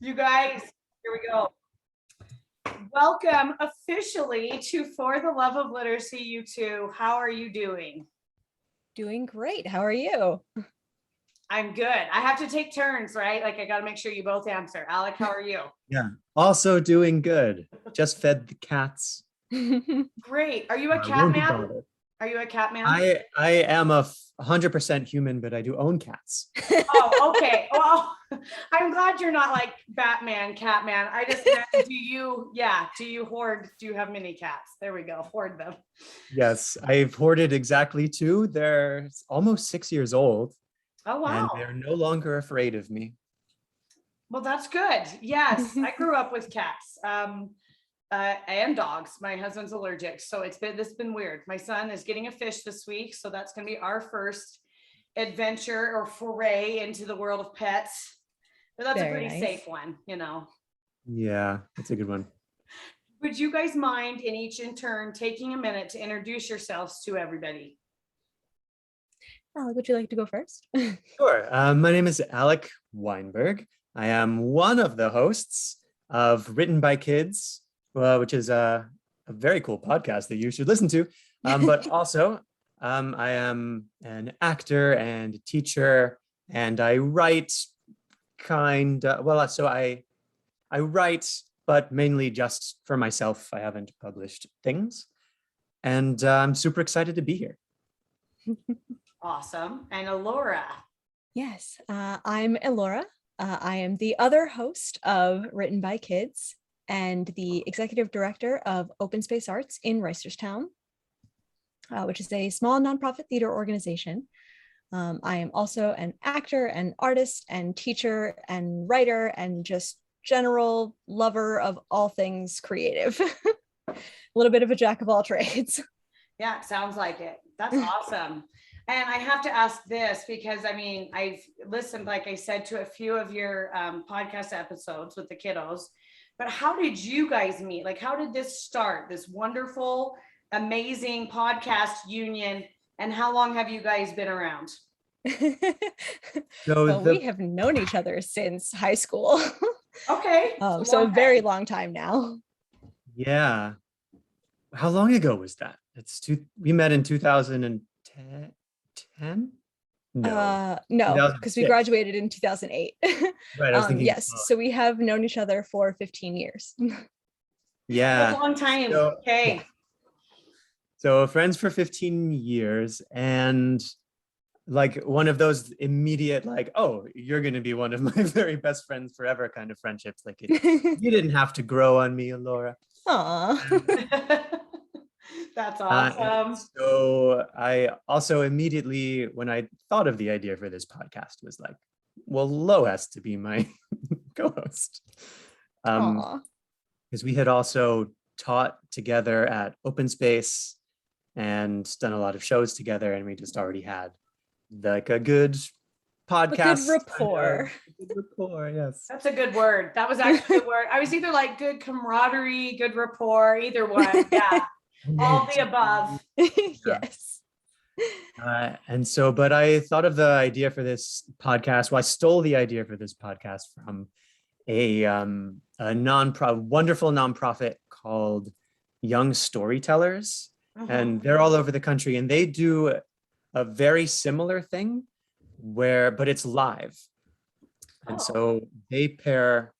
You guys, here we go. Welcome officially to For the Love of Literacy, you two. How are you doing? Doing great. How are you? I'm good. I have to take turns, right? Like I got to make sure you both answer. Alec, how are you? Yeah, also doing good. Just fed the cats. Great. Are you a I cat won't be man? bothered. Are you a cat man? I am a 100% human, but I do own cats. Oh, okay. Well, I'm glad you're not like Batman, Catman. I just meant, do you hoard? Do you have many cats? There we go. Hoard them. Yes, I've hoarded exactly two. They're almost 6 years old, Oh, and wow. they're no longer afraid of me. Well, that's good. Yes, I grew up with cats and dogs. My husband's allergic, so this has been weird. My son is getting a fish this week, so that's going to be our first adventure or foray into the world of pets. But that's Very a pretty nice. safe one, you know. Yeah, that's a good one. Would you guys mind in each in turn taking a minute to introduce yourselves to everybody? Alec, would you like to go first? Sure. My name is Alec Weinberg. I am one of the hosts of Written by Kids, which is a very cool podcast that you should listen to. But also, I am an actor and teacher, and I write so I write, but mainly just for myself. I haven't published things, and I'm super excited to be here. Awesome. And Elora. Yes, I'm Elora. I am the other host of Written by Kids and the executive director of Open Space Arts in Reisterstown, which is a small nonprofit theater organization. I am also an actor and artist and teacher and writer and just general lover of all things creative. A little bit of a jack of all trades. Yeah, it sounds like it. That's awesome. And I have to ask this because I've listened, like I said, to a few of your podcast episodes with the kiddos, but how did you guys meet? Like, how did this start, this wonderful, amazing podcast union? And how long have you guys been around? Well, we have known each other since high school. Okay. So a very long time now. Yeah. How long ago was that? We met in 2010. No, because we 2006. graduated in 2008. Right, I was thinking. Yes, so we have known each other for 15 years. Yeah. A long time. So, Okay. yeah. So friends for 15 years, and like one of those immediate, like, oh, you're going to be one of my very best friends forever kind of friendships. Like you didn't have to grow on me, Elora. Aw. That's awesome. So I also immediately, when I thought of the idea for this podcast, was like, well, Lo has to be my co-host. Because we had also taught together at Open Space and done a lot of shows together, and we just already had like a good podcast. A good rapport. Good rapport, yes. That's a good word. That was actually a good word. I was either like good camaraderie, good rapport, either one. Yeah. All the above. Yes. But I thought of the idea for this podcast. Well, I stole the idea for this podcast from a wonderful nonprofit called Young Storytellers. And they're all over the country, and they do a very similar thing but it's live. And so they pair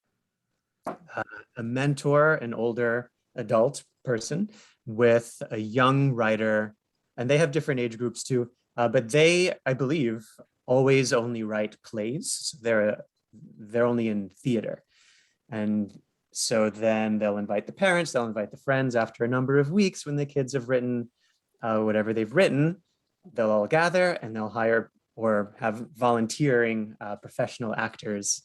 a mentor, an older adult person, with a young writer, and they have different age groups too. But they, I believe, always only write plays. So they're only in theater. And so then they'll invite the parents, they'll invite the friends after a number of weeks when the kids have written whatever they've written. They'll all gather and they'll hire or have volunteering professional actors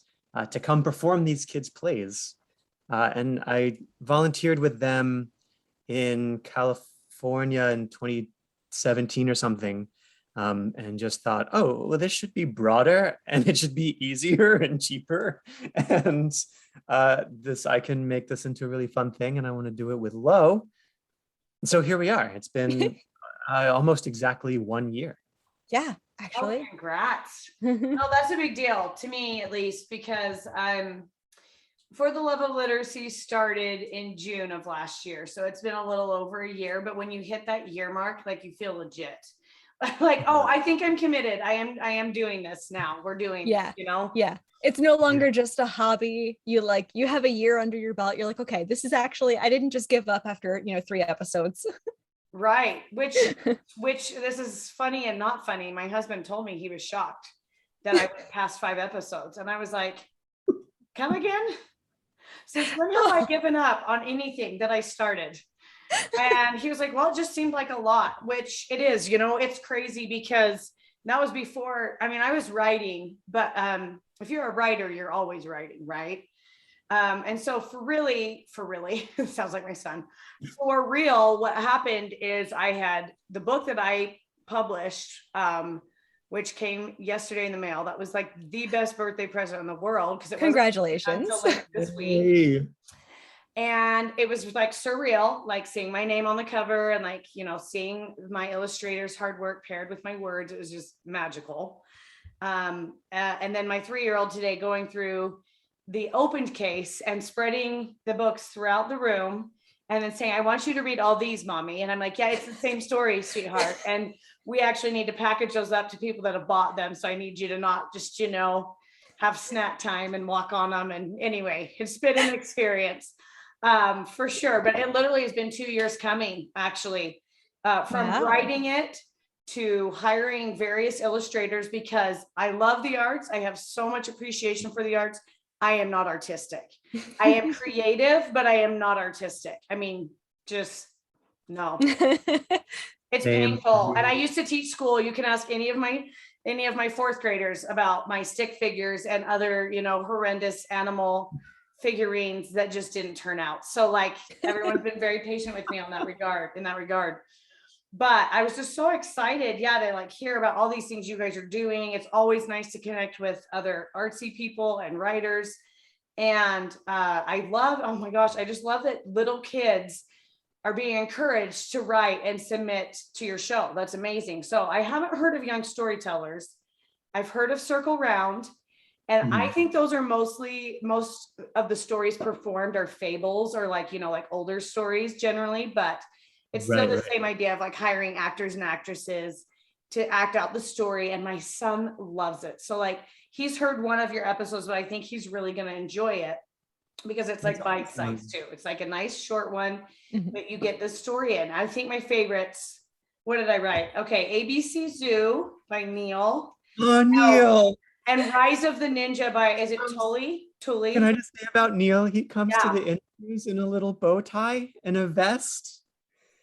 to come perform these kids' plays. And I volunteered with them in California in 2017 or something, and just thought, oh, well, this should be broader and it should be easier and cheaper. And I can make this into a really fun thing, and I want to do it with Lo. So here we are. It's been almost exactly 1 year. Yeah, actually. Oh, congrats. No, that's a big deal to me, at least, because For the Love of Literacy started in June of last year. So it's been a little over a year, but when you hit that year mark, like you feel legit. Like, oh, I think I'm committed. I am doing this now. We're doing Yeah. this, you know? Yeah. It's no longer just a hobby. You have a year under your belt. You're like, okay, this is actually, I didn't just give up after, 3 episodes. Right. Which this is funny and not funny. My husband told me he was shocked that I went past 5 episodes. And I was like, come again? Since when have I given up on anything that I started? And he was like, well, it just seemed like a lot, which it is, it's crazy because that was before, I mean, I was writing, but if you're a writer, you're always writing, right? And so for really, it sounds like my son, for real, what happened is I had the book that I published, which came yesterday in the mail. That was like the best birthday present in the world because it Congratulations. wasn't until like this week. And it was like surreal, like seeing my name on the cover and like, seeing my illustrator's hard work paired with my words. It was just magical. And then my 3-year-old today going through the opened case and spreading the books throughout the room and then saying, I want you to read all these, mommy. And I'm like, yeah, it's the same story, sweetheart. And we actually need to package those up to people that have bought them. So I need you to not just, have snack time and walk on them. And anyway, it's been an experience for sure. But it literally has been 2 years coming, actually, from writing it to hiring various illustrators because I love the arts. I have so much appreciation for the arts. I am not artistic. I am creative, but I am not artistic. I mean, just no. It's painful. And I used to teach school. You can ask any of my fourth graders about my stick figures and other, horrendous animal figurines that just didn't turn out. So like everyone's been very patient with me in that regard. But I was just so excited, to like hear about all these things you guys are doing. It's always nice to connect with other artsy people and writers. And oh my gosh, I just love that little kids are being encouraged to write and submit to your show. That's amazing. So I haven't heard of Young Storytellers. I've heard of Circle Round. And I think those are most of the stories performed are fables or like, like older stories generally, but it's still the same idea of like hiring actors and actresses to act out the story. And my son loves it. So like he's heard one of your episodes, but I think he's really going to enjoy it because it's like bite size too. It's like a nice short one that you get the story in. I think my favorites, what did I write? Okay. ABC Zoo by Neil. Oh, Neil. And Rise of the Ninja by, is it Tully? Can I just say about Neil? He comes to the interviews in a little bow tie and a vest.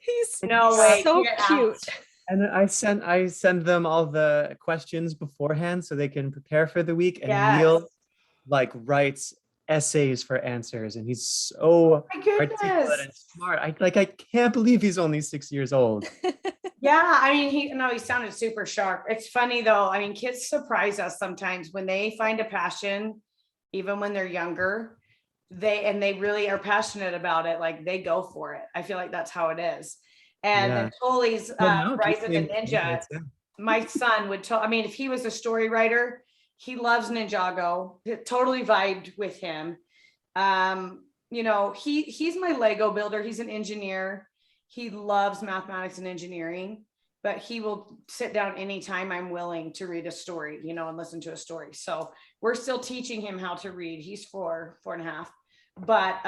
He's so cute. And I send them all the questions beforehand so they can prepare for the week. And Neil like writes essays for answers, and he's so articulate and smart. I can't believe he's only 6 years old. Yeah, I mean, he sounded super sharp. It's funny though. I mean, kids surprise us sometimes when they find a passion, even when they're younger. They really are passionate about it. Like they go for it. I feel like that's how it is. And the Tully's Rise of the Ninja, my son would tell. I mean, if he was a story writer, he loves Ninjago. It totally vibed with him. He's my Lego builder. He's an engineer. He loves mathematics and engineering, but he will sit down anytime I'm willing to read a story, and listen to a story. So we're still teaching him how to read. He's 4.5. But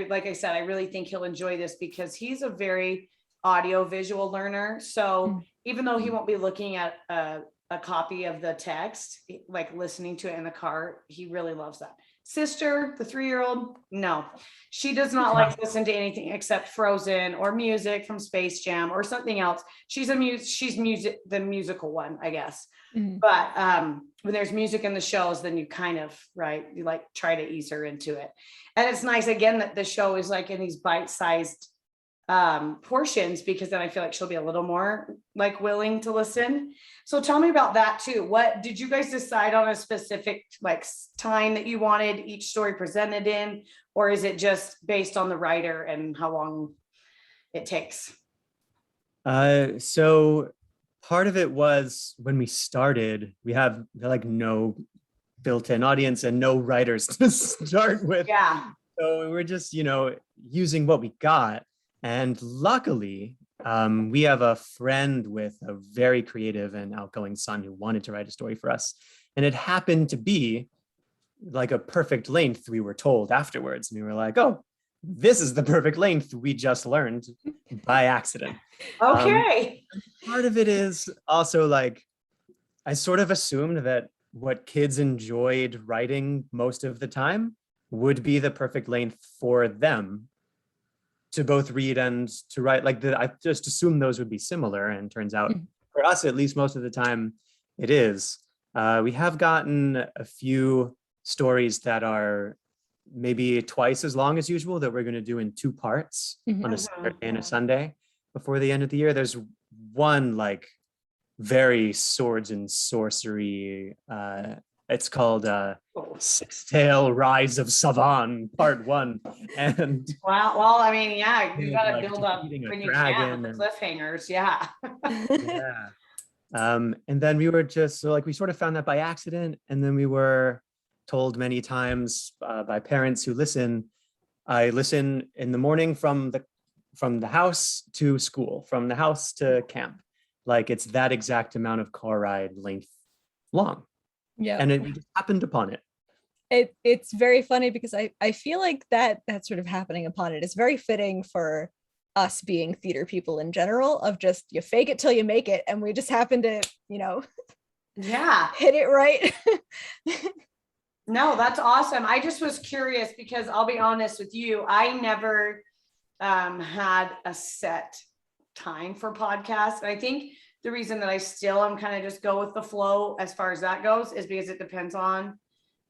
like I said, I really think he'll enjoy this because he's a very audio visual learner. So even though he won't be looking at a copy of the text, like listening to it in the car, he really loves that. Sister, the 3-year-old, no, she does not like to listen to anything except Frozen or music from Space Jam or something else. She's the musical one, I guess. But when there's music in the shows, then you kind of, you like try to ease her into it. And it's nice again that the show is like in these bite-sized portions, because then I feel like she'll be a little more like willing to listen. So tell me about that too. What did you guys decide on a specific like time that you wanted each story presented in, or is it just based on the writer and how long it takes? So part of it was when we started, we have like no built-in audience and no writers to start with. Yeah. So we're just, using what we got. And luckily, we have a friend with a very creative and outgoing son who wanted to write a story for us. And it happened to be like a perfect length, we were told afterwards. And we were like, oh, this is the perfect length we just learned by accident. Okay. Part of it is also like, I sort of assumed that what kids enjoyed writing most of the time would be the perfect length for them to both read and to write. Like I just assumed those would be similar, and turns out for us, at least most of the time, it is. We have gotten a few stories that are maybe twice as long as usual that we're going to do in 2 parts on a Saturday and a Sunday before the end of the year. There's one like very swords and sorcery. It's called Six-Tail Rise of Savan, Part 1. And Wow. Well, I mean, yeah, you got to like build up defeating a when you dragon can with and- the cliffhangers. Yeah. yeah. And then we were just so like we sort of found that by accident, and then we were told many times by parents who listen. I listen in the morning from the house to school, from the house to camp. Like it's that exact amount of car ride length long. Yeah. And we just happened upon it. It's very funny because I feel like that's sort of happening upon it is very fitting for us being theater people in general, of just you fake it till you make it, and we just happen to Yeah. hit it right. No, that's awesome. I just was curious because I'll be honest with you, I never had a set time for podcasts. I think the reason that I still am kind of just go with the flow as far as that goes is because it depends on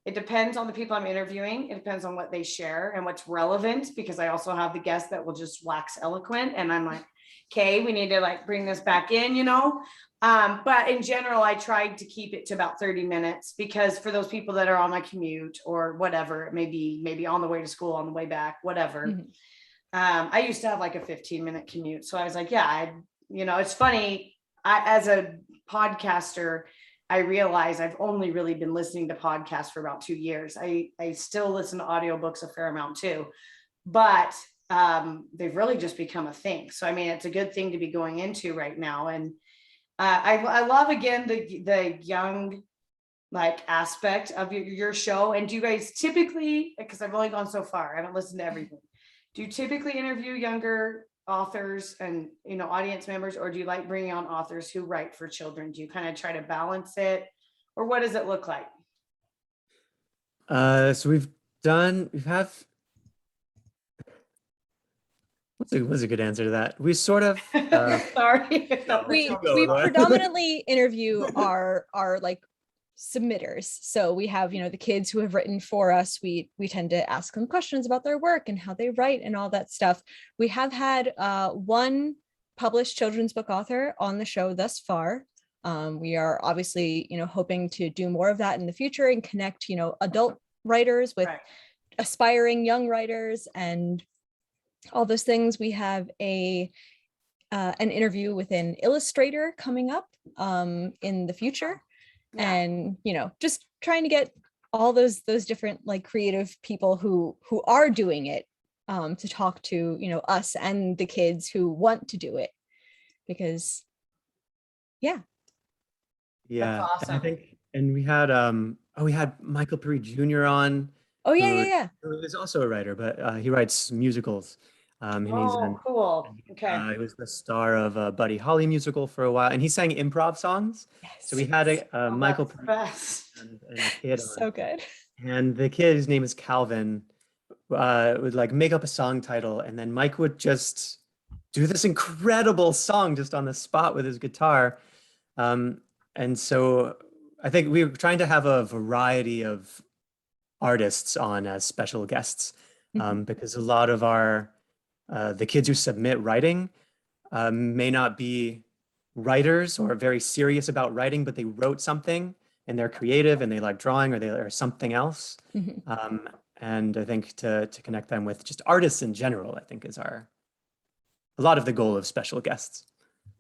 the people I'm interviewing. It depends on what they share and what's relevant, because I also have the guests that will just wax eloquent and I'm like, okay, we need to like bring this back in. But in general, I tried to keep it to about 30 minutes because for those people that are on my commute or whatever, it may be maybe on the way to school, on the way back, whatever. I used to have like a 15-minute commute. So I was like, yeah, it's funny. As a podcaster, I realize I've only really been listening to podcasts for about 2 years. I still listen to audiobooks a fair amount too, but they've really just become a thing. So, I mean, it's a good thing to be going into right now. And I love, again, the young like aspect of your show. And do you guys typically, because I've only gone so far, I haven't listened to everything. Do you typically interview younger authors and audience members, or do you like bringing on authors who write for children? Do you kind of try to balance it, or what does it look like? So we have what's a good answer to that? We sort of Sorry. we Go, Laura. predominantly interview our like submitters. So we have the kids who have written for us. We tend to ask them questions about their work and how they write and all that stuff. We have had one published children's book author on the show thus far. We are obviously hoping to do more of that in the future and connect adult writers with aspiring young writers and all those things. We have an interview with an illustrator coming up in the future. Yeah. And just trying to get all those different like creative people who are doing it to talk to us and the kids who want to do it, because yeah. That's awesome. And I think we had Michael Perry Jr. on. Oh yeah. Who is also a writer, but he writes musicals. Cool. Okay. He was the star of a Buddy Holly musical for a while, and he sang improv songs. Yes. So we had Michael Perry and a kid so on. Good. And the kid, his name is Calvin, would like make up a song title, and then Mike would just do this incredible song just on the spot with his guitar. And so I think we were trying to have a variety of artists on as special guests, because a lot of the kids who submit writing may not be writers or very serious about writing, but they wrote something and they're creative and they like drawing or they are something else. And I think to connect them with just artists in general, I think is a lot of the goal of special guests.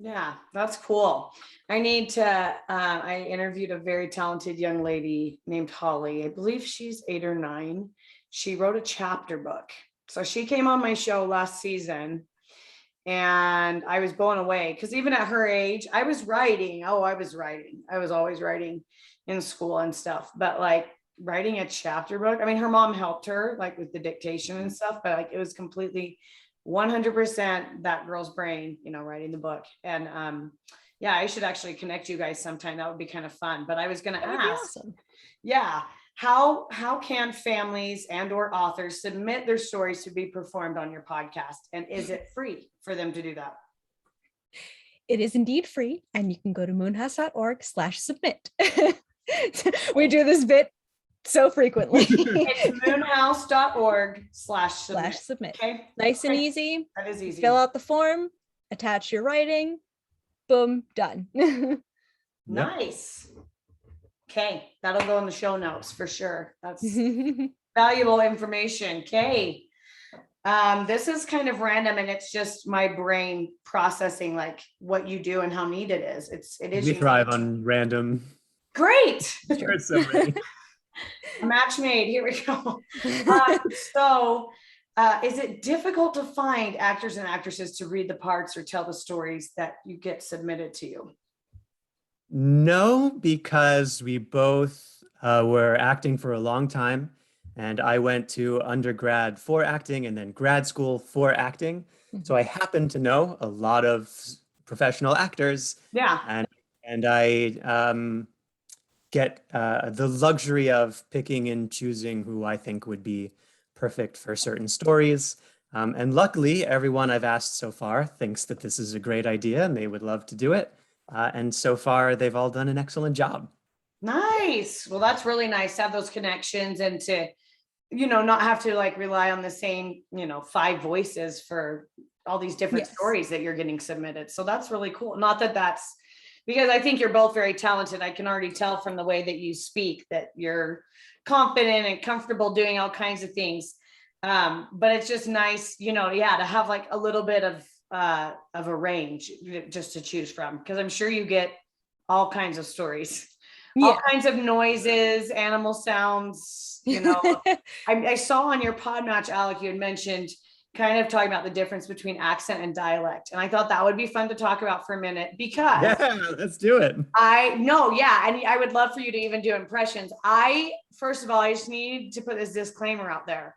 Yeah, that's cool. I need to, I interviewed a very talented young lady named Holly. I believe she's 8 or 9. She wrote a chapter book. So she came on my show last season and I was blown away because even at her age, I was writing. Oh, I was writing. I was always writing in school and stuff. But like writing a chapter book, I mean, her mom helped her like with the dictation and stuff, but like it was completely 100% that girl's brain, writing the book. And yeah, I should actually connect you guys sometime. That would be kind of fun. But I was going to That would be ask, awesome. yeah, how can families and or authors submit their stories to be performed on your podcast? And is it free for them to do that? It is indeed free, and you can go to moonhouse.org/submit. We do this bit so frequently. It's moonhouse.org/submit. /submit. Okay. Nice and easy. That is easy. Fill out the form, attach your writing, boom, done. Nice. Okay, that'll go in the show notes for sure. That's valuable information. Okay. This is kind of random and it's just my brain processing like what you do and how neat it is. It is We unique. thrive on random. Great. There's so many. Match made. Here we go. So is it difficult to find actors and actresses to read the parts or tell the stories that you get submitted to you? No, because we both were acting for a long time. And I went to undergrad for acting and then grad school for acting. So I happen to know a lot of professional actors. Yeah. And I get the luxury of picking and choosing who I think would be perfect for certain stories. And luckily, everyone I've asked so far thinks that this is a great idea and they would love to do it. And so far, they've all done an excellent job. Nice. Well, that's really nice to have those connections and to, not have to like rely on the same, 5 voices for all these different stories that you're getting submitted. So that's really cool. Not that that's because I think you're both very talented. I can already tell from the way that you speak that you're confident and comfortable doing all kinds of things. But it's just nice, to have like a little bit of a range just to choose from, because I'm sure you get all kinds of stories, all kinds of noises, animal sounds, I saw on your pod match, Alec, you had mentioned kind of talking about the difference between accent and dialect. And I thought that would be fun to talk about for a minute because let's do it. I know. Yeah. And I would love for you to even do impressions. First of all, I just need to put this disclaimer out there.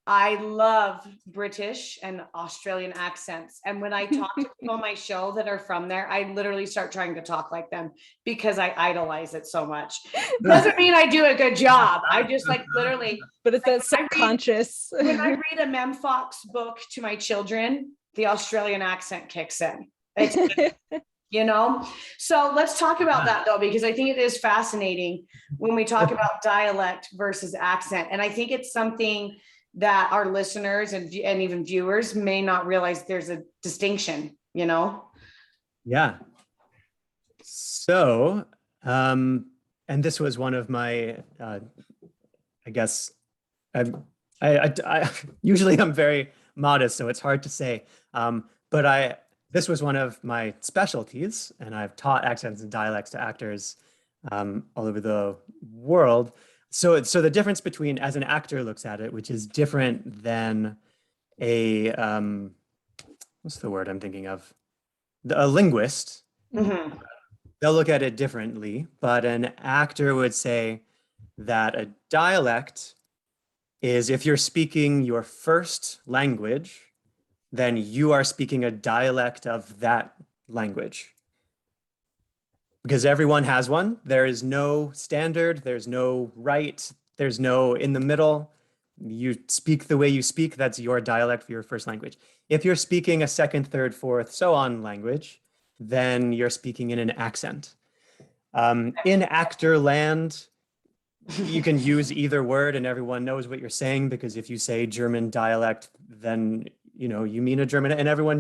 I love British and Australian accents. And when I talk to people on my show that are from there, I literally start trying to talk like them because I idolize it so much. Doesn't mean I do a good job. I just like literally. But it's that subconscious. When I read a Mem Fox book to my children, the Australian accent kicks in. So let's talk about that though, because I think it is fascinating when we talk about dialect versus accent. And I think it's something that our listeners and even viewers may not realize there's a distinction, Yeah. So, and this was one of my, I guess, I usually I'm very modest, so it's hard to say. But this was one of my specialties, and I've taught accents and dialects to actors all over the world. So the difference between, as an actor looks at it, which is different than a, what's the word I'm thinking of? A linguist. Mm-hmm. They'll look at it differently, but an actor would say that a dialect is if you're speaking your first language, then you are speaking a dialect of that language. Because everyone has one. There is no standard, there's no right, there's no in the middle. You speak the way you speak, that's your dialect for your first language. If you're speaking a second, third, fourth, so on language, then you're speaking in an accent. In actor land, you can use either word and everyone knows what you're saying, because if you say German dialect, then you mean a German, and everyone,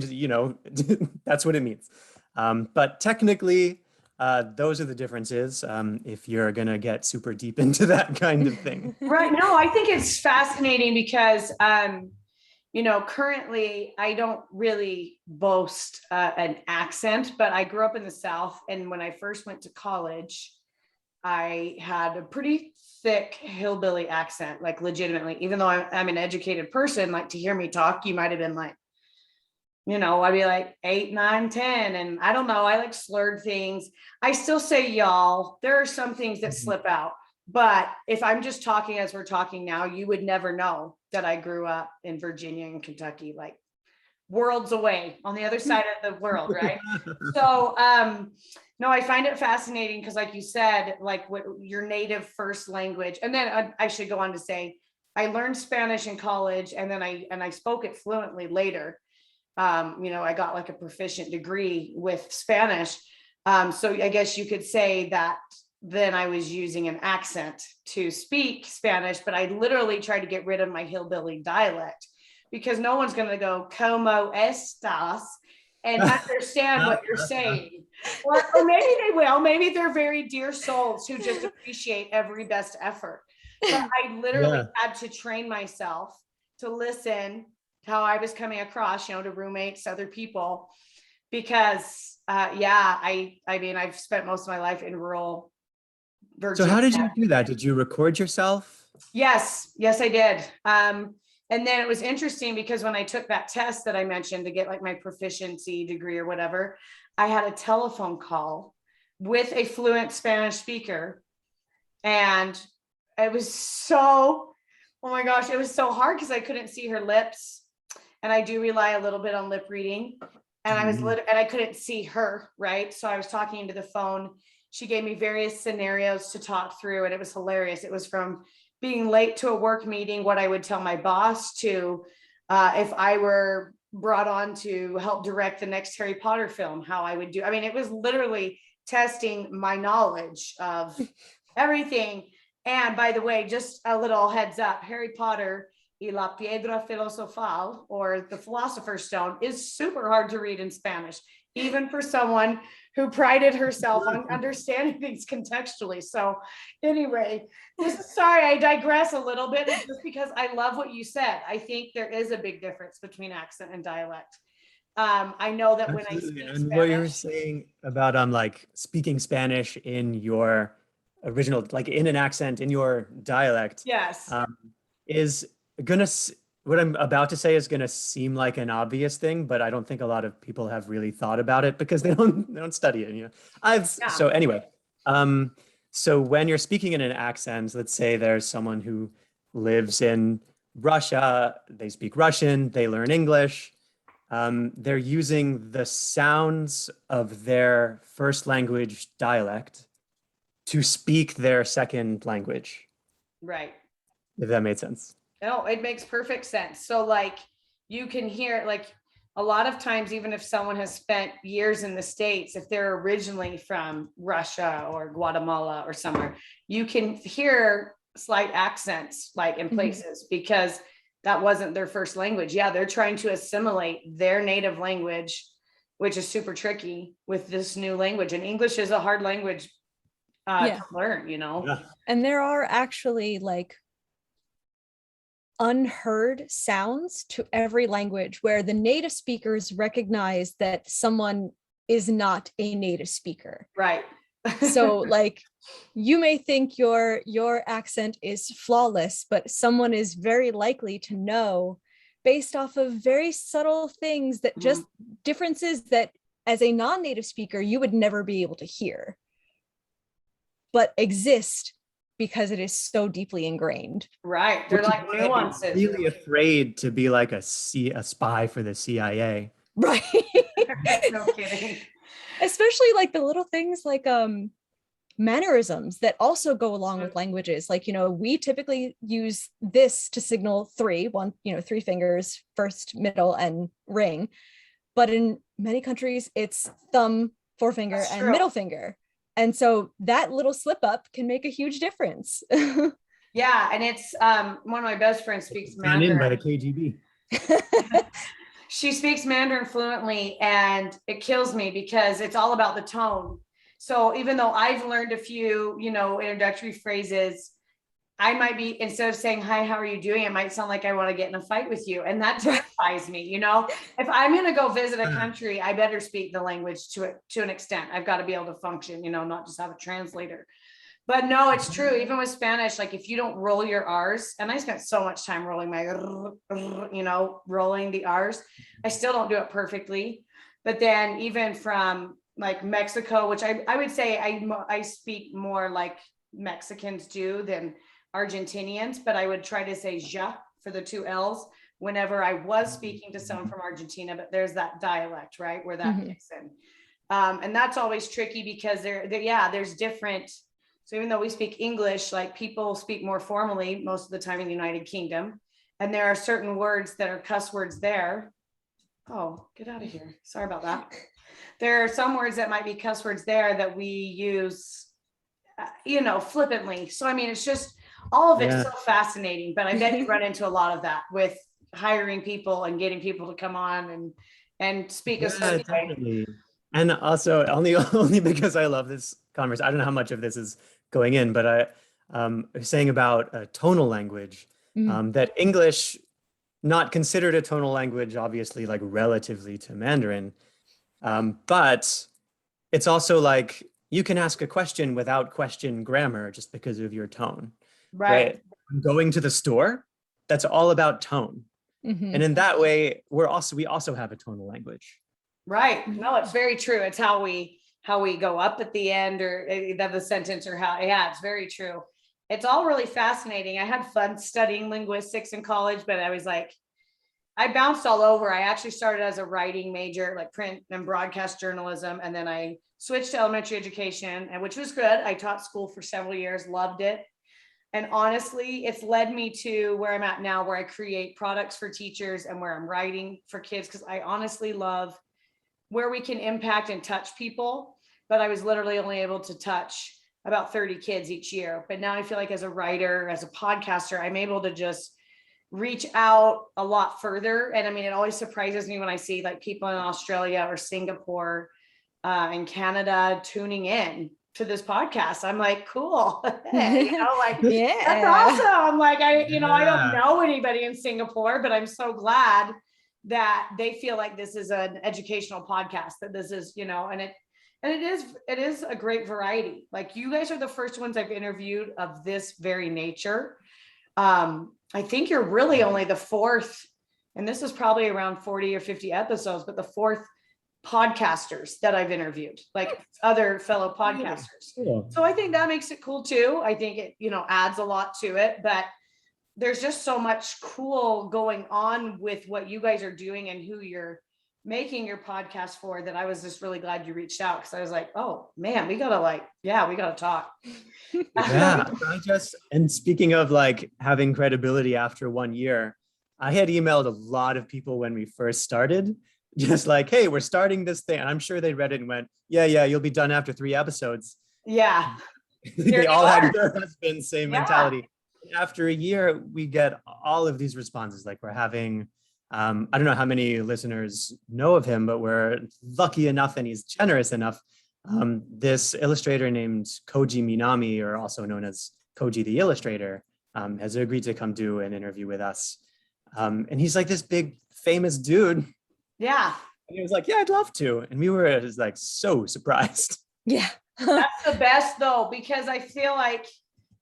that's what it means. But technically, those are the differences if you're going to get super deep into that kind of thing. Right. No, I think it's fascinating because, currently I don't really boast an accent, but I grew up in the South. And when I first went to college, I had a pretty thick hillbilly accent, like legitimately, even though I'm an educated person, like to hear me talk, you might have been like, I'd be like 8, 9, 10. And I don't know, I like slurred things. I still say y'all. There are some things that slip out. But if I'm just talking as we're talking now, you would never know that I grew up in Virginia and Kentucky, like worlds away on the other side of the world, right? So no, I find it fascinating because like you said, like what your native first language, and then I should go on to say I learned Spanish in college, and then I spoke it fluently later. I got like a proficient degree with Spanish. So I guess you could say that then I was using an accent to speak Spanish, but I literally tried to get rid of my hillbilly dialect because no one's going to go, "Como estás?" and understand what you're saying. Or maybe they will. Maybe they're very dear souls who just appreciate every best effort. But I literally had to train myself to listen how I was coming across, to roommates, other people, because I mean, I've spent most of my life in rural Virginia. So how did you do that? Did you record yourself? Yes, I did. And then it was interesting because when I took that test that I mentioned to get like my proficiency degree or whatever, I had a telephone call with a fluent Spanish speaker. And it was so, oh my gosh, it was so hard because I couldn't see her lips. And I do rely a little bit on lip reading. And I couldn't see her, right? So I was talking into the phone. She gave me various scenarios to talk through, and it was hilarious. It was from being late to a work meeting, what I would tell my boss, to if I were brought on to help direct the next Harry Potter film, how I would do. I mean, it was literally testing my knowledge of everything. And by the way, just a little heads up, Harry Potter y la piedra filosofal, or the philosopher's stone, is super hard to read in Spanish, even for someone who prided herself on understanding things contextually. So anyway, sorry, I digress a little bit. It's just because I love what you said. I think there is a big difference between accent and dialect. I know that when I speak And Spanish, what you were saying about like speaking Spanish in your original, like in an accent in your dialect, yes, is gonna what I'm about to say is gonna seem like an obvious thing, but I don't think a lot of people have really thought about it because they don't study it. So anyway, so when you're speaking in an accent, let's say there's someone who lives in Russia, they speak Russian, they learn English. They're using the sounds of their first language dialect to speak their second language. right. If that made sense. No, it makes perfect sense. So like you can hear, like a lot of times, even if someone has spent years in the States, if they're originally from Russia or Guatemala or somewhere, you can hear slight accents like in places because that wasn't their first language. Yeah, they're trying to assimilate their native language, which is super tricky with this new language. And English is a hard language to learn, Yeah. And there are actually like unheard sounds to every language where the native speakers recognize that someone is not a native speaker. Right. So like you may think your accent is flawless, but someone is very likely to know based off of very subtle things that just differences that as a non-native speaker you would never be able to hear, but exist because it is so deeply ingrained. Right. They're like nuances. Really afraid to be like a spy for the CIA. Right. No kidding. Especially like the little things like mannerisms that also go along with languages. Like, we typically use this to signal three fingers, first, middle, and ring. But in many countries, it's thumb, forefinger, and middle finger. And so that little slip up can make a huge difference. Yeah. And it's one of my best friends speaks Mandarin. By the KGB. She speaks Mandarin fluently, and it kills me because it's all about the tone. So even though I've learned a few, introductory phrases, I might be, instead of saying, hi, how are you doing? It might sound like I want to get in a fight with you. And that terrifies me. You know, if I'm going to go visit a country, I better speak the language to an extent. I've got to be able to function, you know, not just have a translator. But no, it's true. Even with Spanish, like if you don't roll your R's, and I spent so much time rolling my, you know, rolling the R's, I still don't do it perfectly. But then even from like Mexico, which I would say I speak more like Mexicans do than Argentinians, but I would try to say ja for the two L's whenever I was speaking to someone from Argentina, but there's that dialect, right? Where that kicks in. And that's always tricky because there's different. So even though we speak English, like people speak more formally most of the time in the United Kingdom. And there are certain words that are cuss words there. Oh, get out of here. Sorry about that. There are some words that might be cuss words there that we use, you know, flippantly. So, I mean, it's just, all of it's so fascinating, but I bet you run into a lot of that with hiring people and getting people to come on and speak a certain way. And also only because I love this conversation. I don't know how much of this is going in, but I was saying about tonal language, that English, not considered a tonal language, obviously, like relatively to Mandarin, but it's also like you can ask a question without question grammar just because of your tone. Right. Going to the store, that's all about tone. And in that way, we also have a tonal language. Right. No, it's very true. It's how we go up at the end or the sentence or how, it's very true. It's all really fascinating. I had fun studying linguistics in college, but I was like, I bounced all over. I actually started as a writing major, like print and broadcast journalism. And then I switched to elementary education, and which was good. I taught school for several years, loved it. And honestly, it's led me to where I'm at now, where I create products for teachers and where I'm writing for kids. Cause I honestly love where we can impact and touch people. But I was literally only able to touch about 30 kids each year. But now I feel like as a writer, as a podcaster, I'm able to just reach out a lot further. And I mean, it always surprises me when I see like people in Australia or Singapore and Canada tuning in to this podcast. I'm like, cool. You know, like, that's awesome. I'm like, I don't know anybody in Singapore, but I'm so glad that they feel like this is an educational podcast, that this is, you know, and it is a great variety. Like you guys are the first ones I've interviewed of this very nature. I think you're really only the fourth, and this is probably around 40 or 50 episodes, but the fourth podcasters that I've interviewed, like other fellow podcasters. Cool. So I think that makes it cool too. I think it, you know, adds a lot to it, but there's just so much cool going on with what you guys are doing and who you're making your podcast for, that I was just really glad you reached out, because I was like, oh man, we gotta talk. And speaking of like having credibility after 1 year, I had emailed a lot of people when we first started, just like, hey, we're starting this thing. And I'm sure they read it and went, yeah, you'll be done after 3 episodes. Yeah. They all had their husband, same mentality. After a year, we get all of these responses. Like we're having, I don't know how many listeners know of him, but we're lucky enough and he's generous enough. This illustrator named Koji Minami, or also known as Koji the Illustrator, has agreed to come do an interview with us. And he's like this big famous dude. Yeah. And he was like, yeah, I'd love to. And we were just like so surprised. Yeah. That's the best though, because I feel like,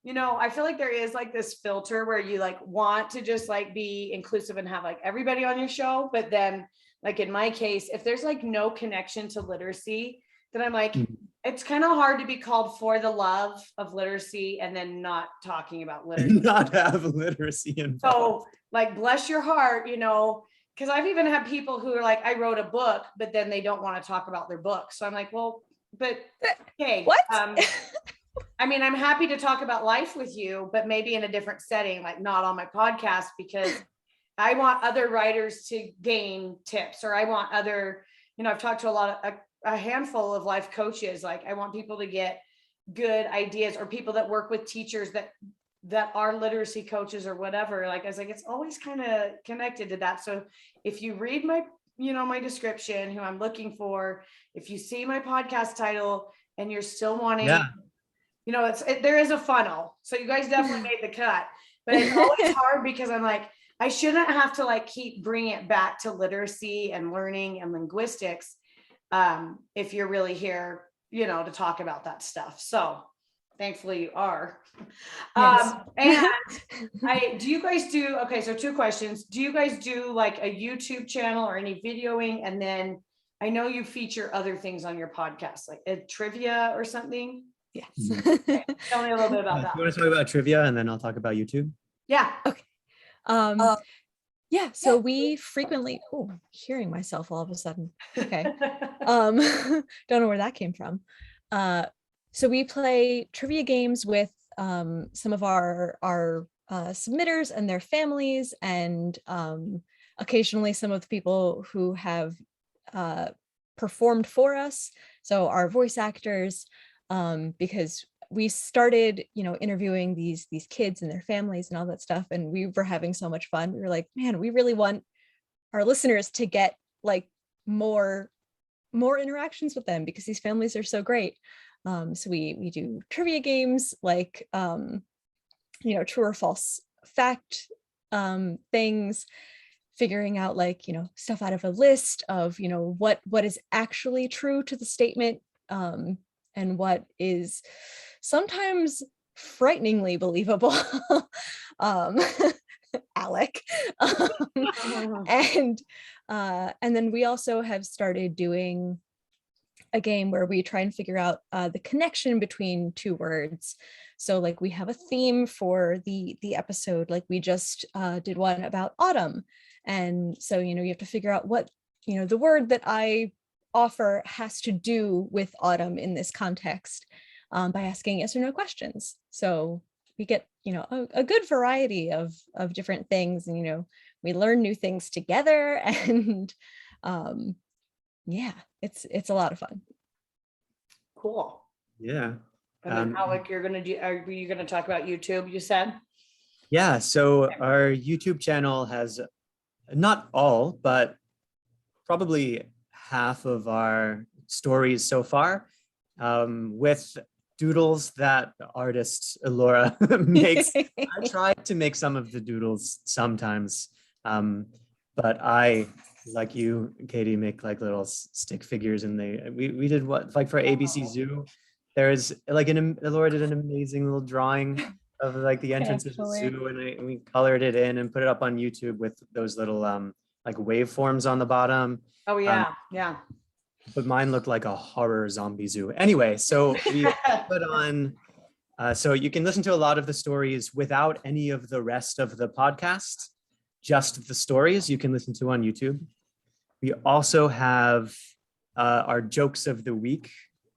you know, I feel like there is like this filter where you like want to just like be inclusive and have like everybody on your show. But then like in my case, if there's like no connection to literacy, then I'm like, it's kind of hard to be called for the love of literacy and then not talking about literacy. Not have literacy involved. So like, bless your heart, you know, because I've even had people who are like, I wrote a book, but then they don't want to talk about their book. So I'm like, well, but okay. What? I mean, I'm happy to talk about life with you, but maybe in a different setting, like not on my podcast, because I want other writers to gain tips, or I want other, you know, I've talked to a handful of life coaches. Like I want people to get good ideas, or people that work with teachers that are literacy coaches or whatever. Like I was like, it's always kind of connected to that. So if you read my, you know, my description, who I'm looking for, if you see my podcast title and you're still wanting, there is a funnel. So you guys definitely made the cut, but it's always hard because I'm like, I shouldn't have to like keep bringing it back to literacy and learning and linguistics. If you're really here, to talk about that stuff. So thankfully you are. Yes. And do you guys do, okay, so 2 questions. Do you guys do like a YouTube channel or any videoing? And then I know you feature other things on your podcast, like a trivia or something. Yes. Okay, tell me a little bit about that. You want to talk about trivia and then I'll talk about YouTube? Yeah. Okay. Yeah, so we frequently, hearing myself all of a sudden. Okay. Don't know where that came from. So we play trivia games with some of our submitters and their families, and occasionally some of the people who have performed for us. So our voice actors, because we started, interviewing these kids and their families and all that stuff, and we were having so much fun. We were like, man, we really want our listeners to get like more interactions with them because these families are so great. So we do trivia games like true or false fact things, figuring out like stuff out of a list of what is actually true to the statement, and what is sometimes frighteningly believable. Alec. And then we also have started doing a game where we try and figure out the connection between 2 words. So like we have a theme for the episode, like we just did one about autumn. And so, you have to figure out what, the word that I offer has to do with autumn in this context, by asking yes or no questions. So we get, a good variety of different things, and, we learn new things together, and yeah, it's a lot of fun. Cool. Yeah. And then Alec, are you gonna talk about YouTube, you said? Yeah, so our YouTube channel has not all, but probably half of our stories so far, with doodles that the artist Elora makes. I tried to make some of the doodles sometimes, but I, like you, Katie, make like little stick figures, and we did what, like for ABC Zoo, there's like Elora did an amazing little drawing of like the entrance of the zoo, and we colored it in and put it up on YouTube with those little like waveforms on the bottom. Oh yeah, yeah. But mine looked like a horror zombie zoo. Anyway, so we put on, so you can listen to a lot of the stories without any of the rest of the podcast, just the stories you can listen to on YouTube. We also have our jokes of the week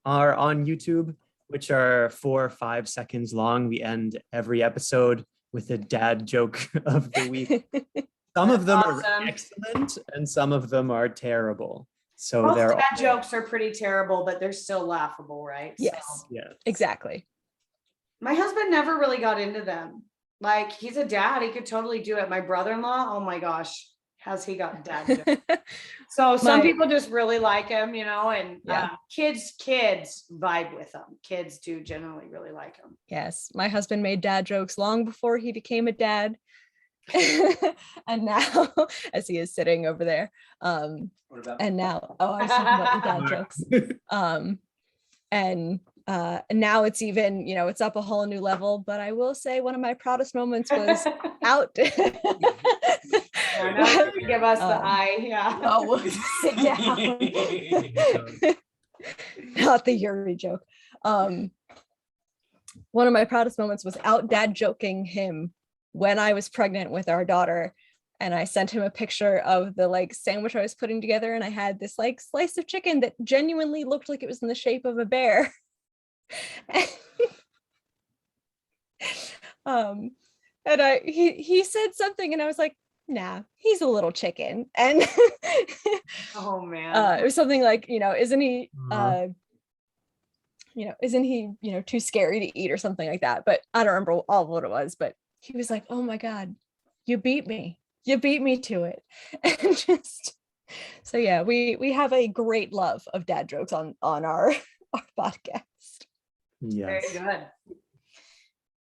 are on YouTube, which are 4 or 5 seconds long. We end every episode with a dad joke of the week. Some of them are excellent and some of them are terrible. So most they're dad jokes are pretty terrible, but they're still laughable, right? Yes. So. Yeah. Exactly. My husband never really got into them. Like, he's a dad, he could totally do it. My brother-in-law, oh my gosh, has he got dad jokes. So some people just really like him, and kids vibe with them. Kids do generally really like him. Yes, my husband made dad jokes long before he became a dad. And now, as he is sitting over there, and now, I was talking about your dad jokes. And now it's even, it's up a whole new level. But I will say one of my proudest moments was out. Now you give us the eye. Yeah. Oh, sit down. Not the Yuri joke. One of my proudest moments was out dad joking him when I was pregnant with our daughter. And I sent him a picture of the like sandwich I was putting together. And I had this like slice of chicken that genuinely looked like it was in the shape of a bear. And he said something and I was like, nah, he's a little chicken. And oh man, it was something like, isn't he isn't he too scary to eat or something like that. But I don't remember all of what it was, but he was like, oh my God, you beat me to it. And just, so yeah, we have a great love of dad jokes on our podcast. Yes. Very good.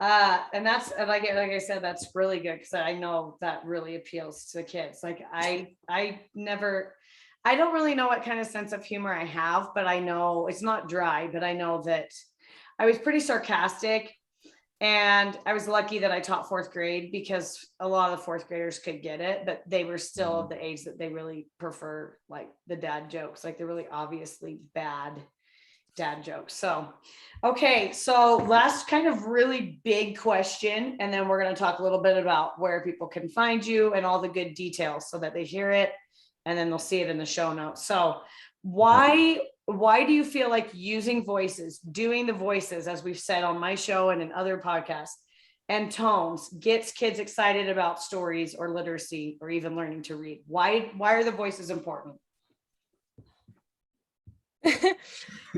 And that's like I said, that's really good because I know that really appeals to kids. Like I don't really know what kind of sense of humor I have, but I know it's not dry, but I know that I was pretty sarcastic. And I was lucky that I taught fourth grade because a lot of the fourth graders could get it, but they were still of the age that they really prefer like the dad jokes, like they're really obviously bad dad jokes. So, okay. So last kind of really big question. And then we're going to talk a little bit about where people can find you and all the good details so that they hear it and then they'll see it in the show notes. So why do you feel like using voices, doing the voices, as we've said on my show and in other podcasts, and tones gets kids excited about stories or literacy or even learning to read? Why are the voices important?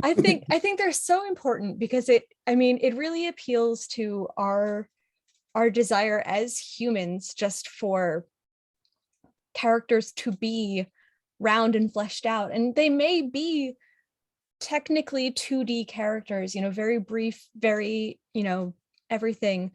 I think they're so important because it really appeals to our desire as humans just for characters to be round and fleshed out. And they may be technically 2D characters, very brief, very, everything,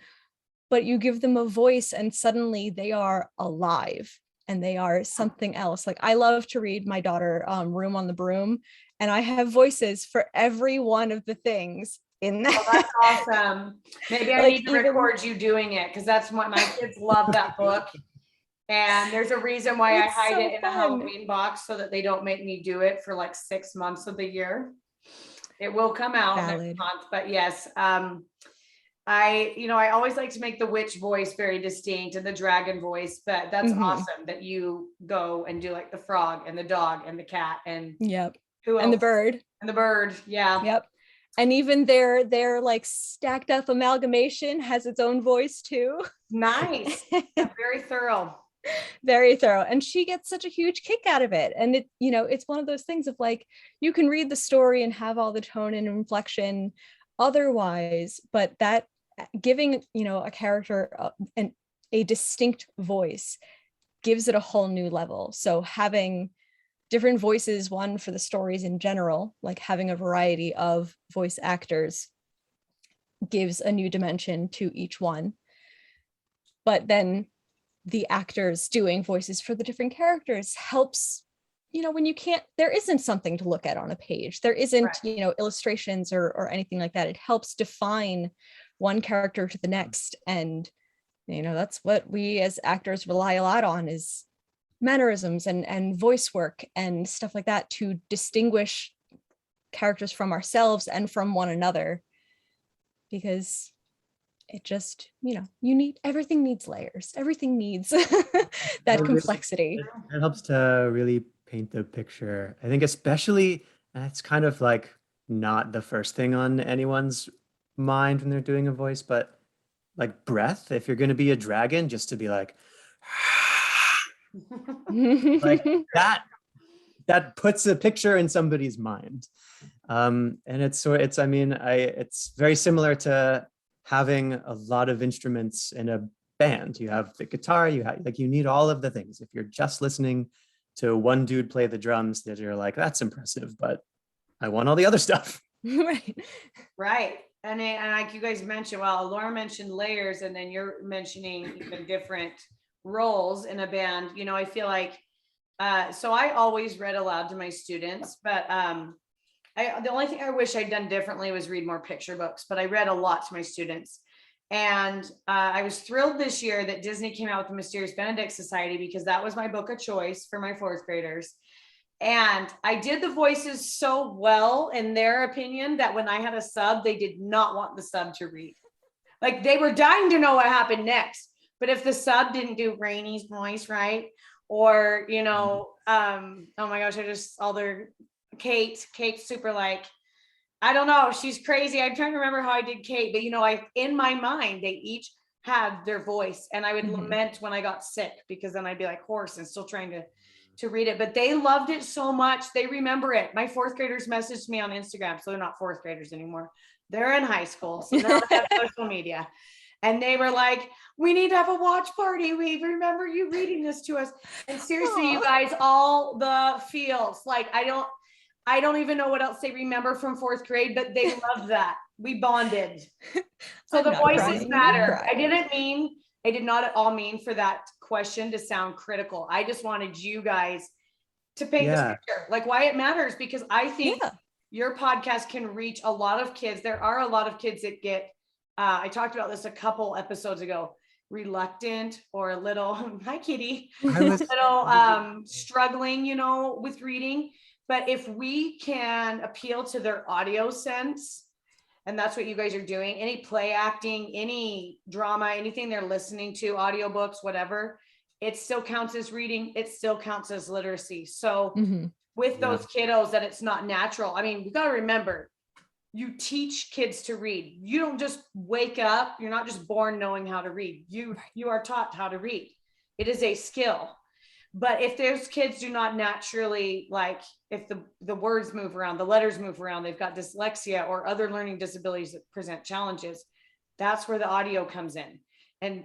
but you give them a voice and suddenly they are alive and they are something else. Like I love to read my daughter Room on the Broom, and I have voices for every one of the things in that. Oh, that's awesome. Maybe I need to record you doing it because that's what my kids love, that book. And there's a reason why I hide it in a Halloween box so that they don't make me do it for like 6 months of the year. It will come out next month, but yes. I always like to make the witch voice very distinct and the dragon voice, but that's awesome that you go and do like the frog and the dog and the cat and who else? And the bird. And the bird. Yeah. Yep. And even their like stacked up amalgamation has its own voice too. Nice. Very thorough. Very thorough. And she gets such a huge kick out of it. And it's one of those things of like, you can read the story and have all the tone and inflection otherwise, but that giving, a character a distinct voice gives it a whole new level. So having different voices, one for the stories in general, like having a variety of voice actors gives a new dimension to each one. But then the actors doing voices for the different characters helps, when there isn't something to look at on a page, there isn't, illustrations or anything like that. It helps define one character to the next. And, that's what we as actors rely a lot on is mannerisms and voice work and stuff like that to distinguish characters from ourselves and from one another, because it just, everything needs layers. Everything needs that complexity. It helps to really paint the picture. I think especially, it's kind of like not the first thing on anyone's mind when they're doing a voice, but like breath, if you're going to be a dragon, just to be like, like that puts a picture in somebody's mind. And it's very similar to having a lot of instruments in a band. You have the guitar, you need all of the things. If you're just listening to one dude play the drums, that you're like, that's impressive, but I want all the other stuff. Right. And like you guys mentioned, Elora mentioned layers, and then you're mentioning even different roles in a band. I feel like, so I always read aloud to my students, but the only thing I wish I'd done differently was read more picture books, but I read a lot to my students. And I was thrilled this year that Disney came out with the Mysterious Benedict Society, because that was my book of choice for my fourth graders. And I did the voices so well, in their opinion, that when I had a sub, they did not want the sub to read. Like they were dying to know what happened next. But if the sub didn't do Rainy's voice right, or, oh my gosh, Kate's super like, I don't know, she's crazy. I'm trying to remember how I did Kate, but in my mind, they each had their voice, and I would lament when I got sick, because then I'd be like hoarse and still trying to read it, but they loved it so much. They remember it. My fourth graders messaged me on Instagram. So they're not fourth graders anymore. They're in high school. So now they have social media. And they were like, we need to have a watch party. We remember you reading this to us. And seriously, you guys, all the feels, like, I don't even know what else they remember from fourth grade, but they loved that. We bonded. So I'm the not voices crying, matter. you're I did not at all mean for that question to sound critical. I just wanted you guys to paint this picture, like why it matters, because I think your podcast can reach a lot of kids. There are a lot of kids that get, I talked about this a couple episodes ago, reluctant or a little, hi kitty, I was little struggling, you know, with reading. But if we can appeal to their audio sense, and that's what you guys are doing, any play acting, any drama, anything they're listening to, audiobooks, whatever, it still counts as reading. It still counts as literacy. So with those kiddos that it's not natural. I mean, we got to remember, you teach kids to read. You don't just wake up. You're not just born knowing how to read. You are taught how to read. It is a skill. But if those kids do not naturally, like if the words move around, the letters move around, they've got dyslexia or other learning disabilities that present challenges, that's where the audio comes in. And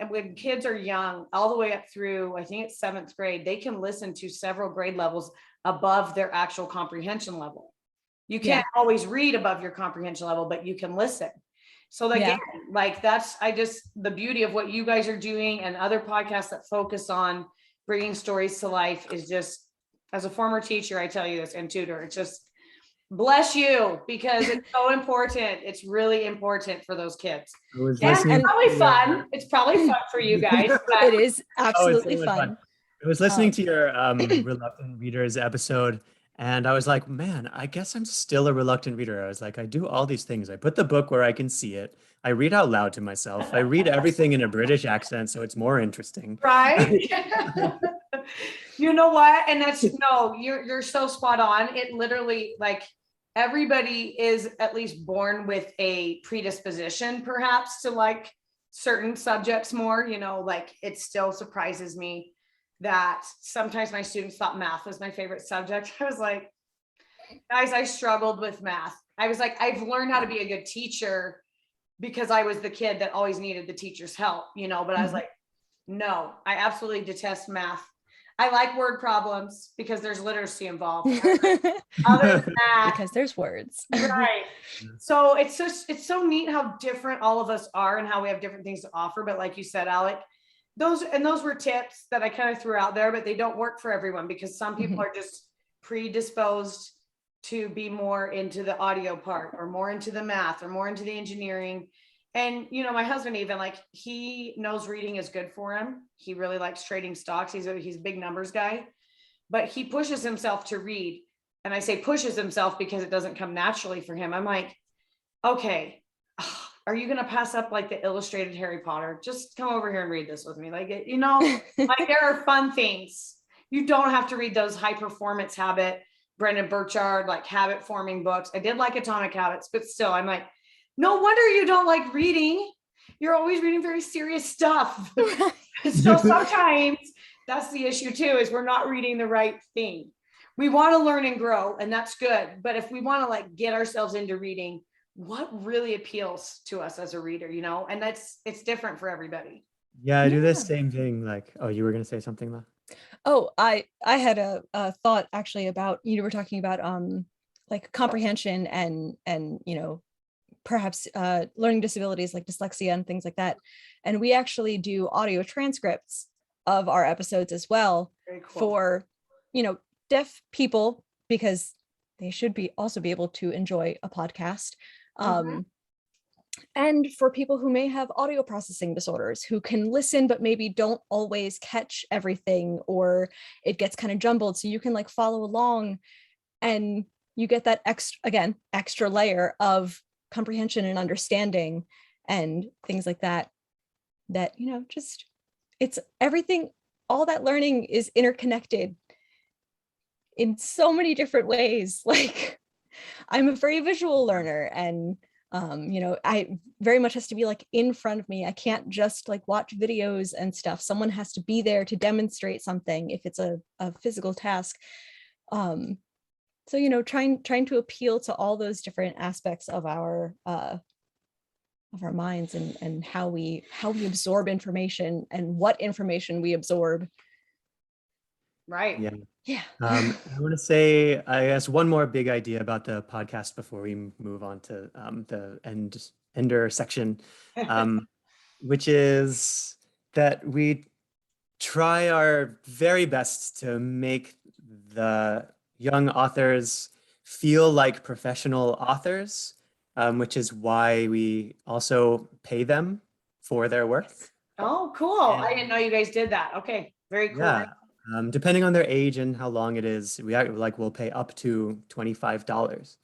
when kids are young, all the way up through, I think it's 7th grade, they can listen to several grade levels above their actual comprehension level. You can't always read above your comprehension level, but you can listen. So again, like that's, the beauty of what you guys are doing and other podcasts that focus on bringing stories to life is just, as a former teacher, I tell you this, and tutor, it's just, bless you, because it's so important. It's really important for those kids. And probably fun. It's probably fun for you guys. It is absolutely fun. I was listening to your Reluctant Readers episode, and I was like, man, I guess I'm still a reluctant reader. I was like, I do all these things. I put the book where I can see it. I read out loud to myself. I read everything in a British accent, so it's more interesting. Right? You know what? And that's, no, you're so spot on. It literally, like, everybody is at least born with a predisposition, perhaps, to like certain subjects more, you know, like it still surprises me that sometimes my students thought math was my favorite subject. I was like, guys, I struggled with math. I was like, I've learned how to be a good teacher because I was the kid that always needed the teacher's help, you know, but I was like, no, I absolutely detest math. I like word problems because there's literacy involved. Other than that, because there's words. Right. So it's so neat how different all of us are and how we have different things to offer. But like you said, Alec, those were tips that I kind of threw out there, but they don't work for everyone because some people are just predisposed to be more into the audio part or more into the math or more into the engineering. And, you know, my husband, even, like, he knows reading is good for him. He really likes trading stocks. He's a big numbers guy, but he pushes himself to read. And I say pushes himself because it doesn't come naturally for him. I'm like, okay, are you going to pass up like the illustrated Harry Potter? Just come over here and read this with me. Like, you know, like there are fun things. You don't have to read those high performance habit, Brendan Burchard, like habit forming books. I did like Atomic Habits, but still I'm like, no wonder you don't like reading. You're always reading very serious stuff. So sometimes that's the issue too, is we're not reading the right thing. We want to learn and grow, and that's good. But if we want to like get ourselves into reading, what really appeals to us as a reader, you know, and it's different for everybody. Yeah, I do the same thing. Like, oh, you were going to say something, though? Oh, I had a thought actually about, you were talking about like comprehension and you know, perhaps learning disabilities like dyslexia and things like that. And we actually do audio transcripts of our episodes as well. Very cool. For, you know, deaf people, because they should also be able to enjoy a podcast. And for people who may have audio processing disorders, who can listen but maybe don't always catch everything, or it gets kind of jumbled, so you can like follow along and you get that extra layer of comprehension and understanding and things like that, you know, just, it's everything, all that learning is interconnected in so many different ways. Like, I'm a very visual learner, and you know, I very much has to be like in front of me. I can't just like watch videos and stuff. Someone has to be there to demonstrate something if it's a physical task. So, you know, trying to appeal to all those different aspects of our minds and how we absorb information and what information we absorb. Right. Yeah. Yeah. I want to say, I guess, one more big idea about the podcast before we move on to the ender section, which is that we try our very best to make the young authors feel like professional authors, which is why we also pay them for their work. Oh, cool. I And didn't know you guys did that. Okay. Very cool. yeah, depending on their age and how long it is, we'll pay up to $25.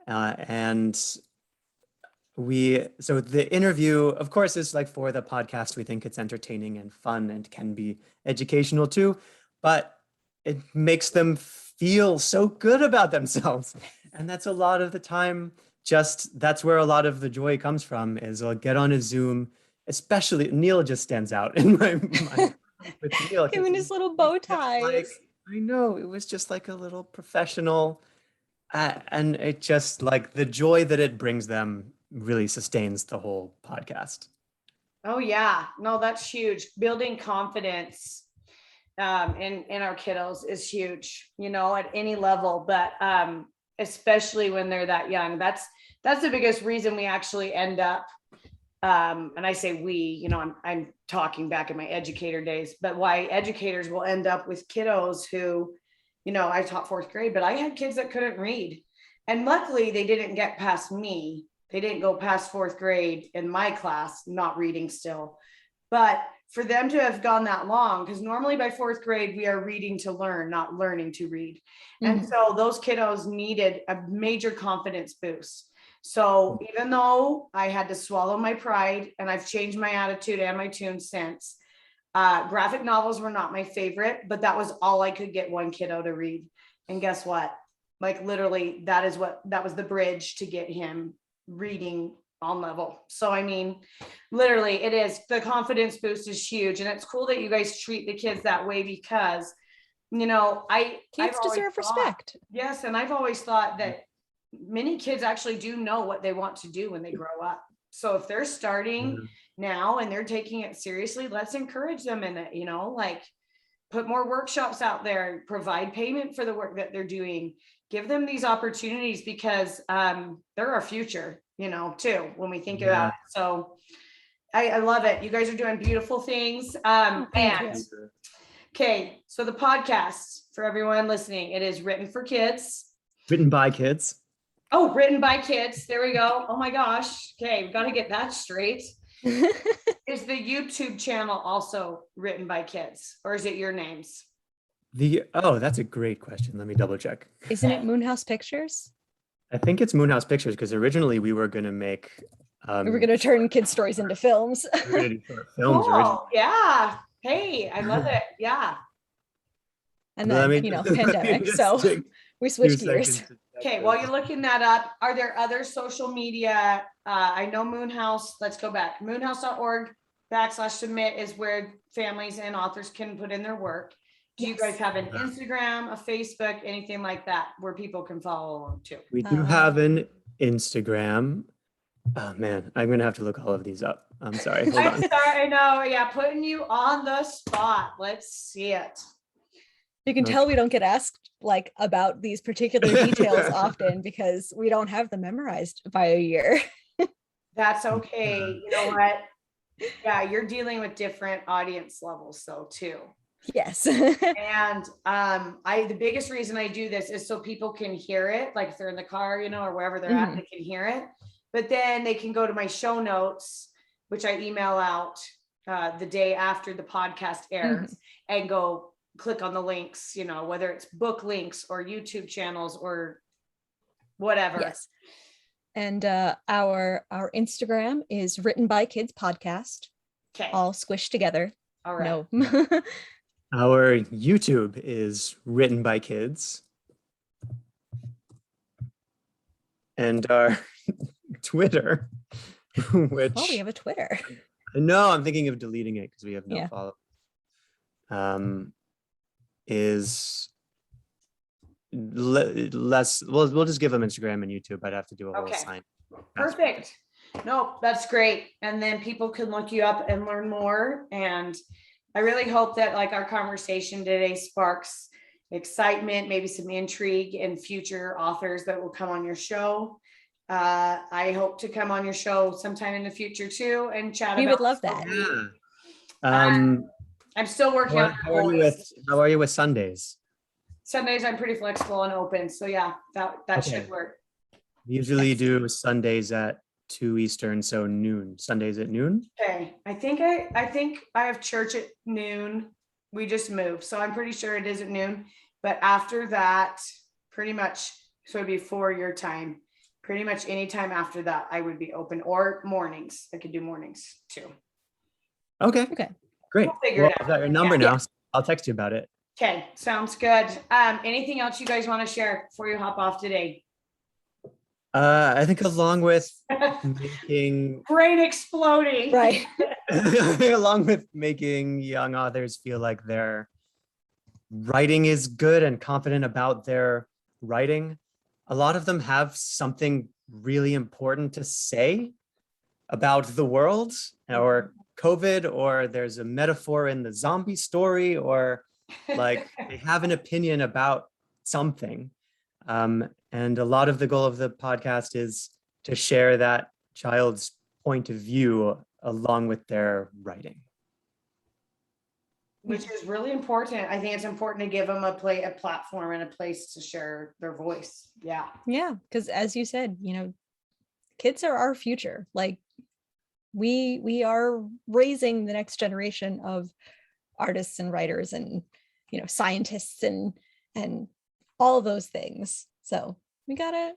And so the interview, of course, is like for the podcast. We think it's entertaining and fun and can be educational too, but it makes them feel so good about themselves. And that's a lot of the time, that's where a lot of the joy comes from, is I'll get on a Zoom, especially Neil just stands out in my mind with Neil. Him and his little bow ties. I know, it was just like a little professional, and it just like the joy that it brings them really sustains the whole podcast. Oh yeah, no, that's huge. Building confidence in our kiddos is huge, you know, at any level, but especially when they're that young. That's the biggest reason we actually end up, and I say we, you know, I'm talking back in my educator days, but why educators will end up with kiddos who, you know, I taught fourth grade, but I had kids that couldn't read, and luckily they didn't get past me. They didn't go past fourth grade in my class, not reading still. But for them to have gone that long, because normally by fourth grade, we are reading to learn, not learning to read. Mm-hmm. And so those kiddos needed a major confidence boost. So even though I had to swallow my pride, and I've changed my attitude and my tune since, graphic novels were not my favorite, but that was all I could get one kiddo to read. And guess what? Like literally, that was the bridge to get him reading on level. So I mean, literally, it is, the confidence boost is huge, and it's cool that you guys treat the kids that way, because, you know, kids deserve respect. Yes, and I've always thought that many kids actually do know what they want to do when they grow up. So if they're starting now and they're taking it seriously, let's encourage them in it. You know, like put more workshops out there, provide payment for the work that they're doing. Give them these opportunities, because they're our future, you know, too, when we think about it. So I love it. You guys are doing beautiful things. Okay, so the podcast, for everyone listening, it is written for kids. Written by kids. Oh, written by kids. There we go. Oh my gosh. Okay, we got to get that straight. Is the YouTube channel also written by kids, or is it your names? That's a great question. Let me double check. Isn't it Moonhouse Pictures? I think it's Moonhouse Pictures, because originally we were going to make. We were going to turn kids' stories into films. We were going to do short films cool. originally. Yeah. Hey, I love it. Yeah. And then, pandemic. So we switched gears. Okay, while you're looking that up, are there other social media? I know Moonhouse, let's go back. Moonhouse.org/submit is where families and authors can put in their work. Do you guys have an Instagram, a Facebook, anything like that where people can follow along too? We do have an Instagram. Oh man, I'm gonna have to look all of these up. I'm sorry. Hold on. I'm sorry, I know. Yeah, putting you on the spot. Let's see it. You can tell we don't get asked like about these particular details often, because we don't have them memorized by a year. That's okay. You know what? Yeah, you're dealing with different audience levels though too. Yes. And the biggest reason I do this is so people can hear it, like if they're in the car, you know, or wherever they're at, they can hear it. But then they can go to my show notes, which I email out the day after the podcast airs, and go click on the links, you know, whether it's book links or YouTube channels or whatever. Yes. And our Instagram is Written by Kids Podcast. Okay. All squished together. All right. No. Our YouTube is Written by Kids. And our Twitter, which we have a Twitter. No, I'm thinking of deleting it because we have no follow. Is less. We'll just give them Instagram and YouTube. I'd have to do a whole sign. Perfect. No, that's great. And then people can look you up and learn more. And I really hope that like our conversation today sparks excitement, maybe some intrigue in future authors that will come on your show. I hope to come on your show sometime in the future too and chat We about would love that. Yeah. I'm still working on How are you with Sundays? Sundays. I'm pretty flexible and open. So yeah, that Okay. should work. We usually do Sundays at 2 Eastern, so noon. Sundays at noon. Okay. I think I have church at noon. We just moved. So I'm pretty sure it is at noon. But after that, pretty much, so it'd be 4 your time. Pretty much any time after that, I would be open, or mornings. I could do mornings too. Okay. Okay. Great. We'll figure Well, it out. I've got your number Yeah. now. So I'll text you about it. Okay, sounds good. Anything else you guys want to share before you hop off today? I think along with making Brain exploding. Right. along with making young authors feel like their writing is good and confident about their writing, a lot of them have something really important to say about the world or COVID, or there's a metaphor in the zombie story, or like they have an opinion about something. And a lot of the goal of the podcast is to share that child's point of view along with their writing. Which is really important. I think it's important to give them a platform and a place to share their voice. Yeah. Yeah, because as you said, kids are our future. Like we are raising the next generation of artists and writers and scientists and all of those things. So we gotta,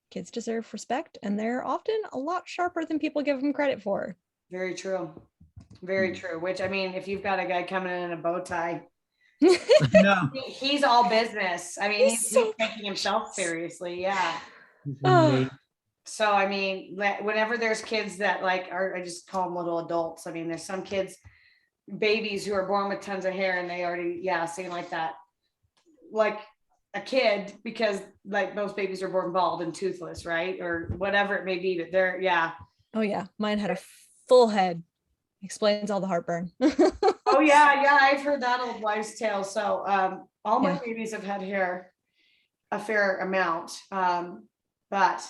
kids deserve respect, and they're often a lot sharper than people give them credit for. Very true. Very true. Which, I mean, if you've got a guy coming in a bow tie, No. he's all business. I mean, he's so taking himself seriously. Yeah. Oh. So, I mean, whenever there's kids that like are, I just call them little adults. I mean, there's some kids, babies who are born with tons of hair and they already, seem like that, like a kid, because like most babies are born bald and toothless, right? Or whatever it may be, but they're, Oh yeah, mine had a full head. Explains all the heartburn. Oh yeah, I've heard that old wives' tale. So all my Yeah. babies have had hair a fair amount. But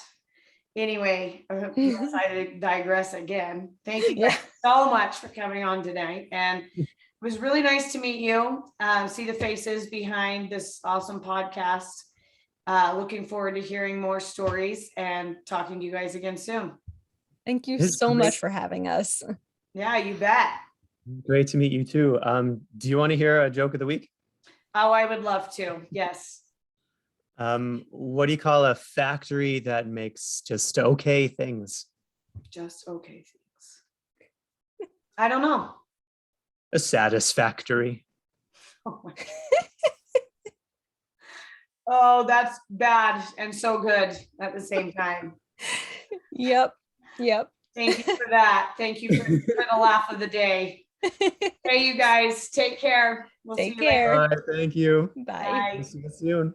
anyway, yes, I digress again. Thank you guys so much for coming on tonight. And it was really nice to meet you. See the faces behind this awesome podcast. Looking forward to hearing more stories and talking to you guys again soon. Thank you It's so great. much for having us. Yeah, you bet. Great to meet you too. Do you want to hear a joke of the week? Oh, I would love to. Yes. What do you call a factory that makes just okay things? Just okay things. I don't know. A satisfactory. Oh my God. Oh, that's bad and so good at the same time. Yep. Thank you for that. Thank you for the laugh of the day. Hey, you guys, take care. We'll Take see you later. care. All right, thank you. Bye. Bye. See you soon.